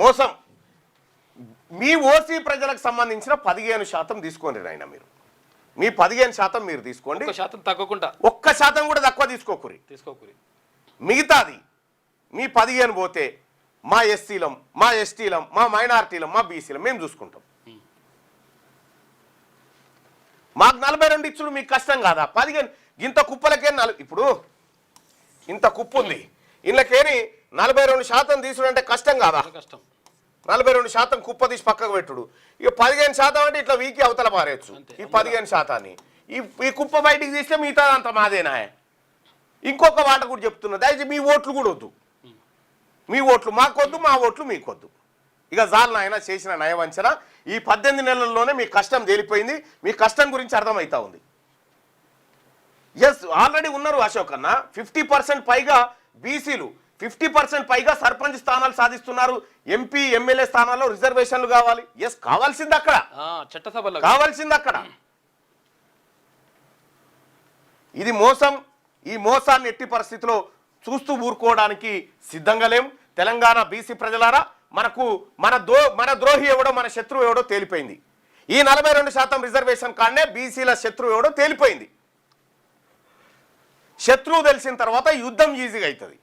మోసం. మీ ఓసీ ప్రజలకు సంబంధించిన 15% తీసుకోండి నాయన. మీరు మీ 15% మీరు తీసుకోండి. 1% తగ్గకుండా 1% కూడా తక్కువ తీసుకోకూరి. మిగతాది మీ 15 పోతే మా ఎస్సీలం, మా ఎస్టీలం, మా మైనారిటీలం, మా బీసీలం మేము చూసుకుంటాం. మాకు 42 ఇచ్చుడు మీకు కష్టం కాదా? 15 ఇంత కుప్పలకే ఇప్పుడు ఇంత కుప్పు ఉంది, ఇళ్ళకేని 42% తీసుడంటే కష్టం కాదా? 42% కుప్ప తీసి పక్కకు పెట్టుడు. ఇక 15% అంటే ఇట్లా వీకి అవతల మారేయచ్చు. ఈ 15%ని ఈ కుప్ప బయటికి తీస్తే మిగతా అంత మాదేనా? ఇంకొక మాట కూడా చెప్తున్నా, దయచేసి మీ ఓట్లు కూడా వద్దు. మీ ఓట్లు మాకొద్దు, మా ఓట్లు మీకొద్దు. ఇక జాలను ఆయన చేసిన నయవంచన ఈ 18 నెలల్లోనే మీ కష్టం తేలిపోయింది. మీ కష్టం గురించి అర్థమవుతా ఉంది. ఎస్, ఆల్రెడీ ఉన్నారు అశోక్ అన్న. 50% పైగా బీసీలు, 50% పైగా సర్పంచ్ స్థానాలు సాధిస్తున్నారు. ఎంపీ ఎమ్మెల్యే స్థానాల్లో రిజర్వేషన్లు కావాలి. ఎస్, కావాల్సింది అక్కడ, చట్టసభలో కావాల్సింది అక్కడ. ఇది మోసం. ఈ మోసాన్ని ఎట్టి పరిస్థితిలో చూస్తూ ఊరుకోవడానికి సిద్ధంగా లేం. తెలంగాణ బీసీ ప్రజలారా, మన ద్రోహి ఎవడో మన శత్రువు ఎవడో తేలిపోయింది. ఈ 42% రిజర్వేషన్ కాడనే బీసీల శత్రువు ఎవడో తేలిపోయింది. శత్రువు తెలిసిన తర్వాత యుద్ధం ఈజీగా అవుతుంది.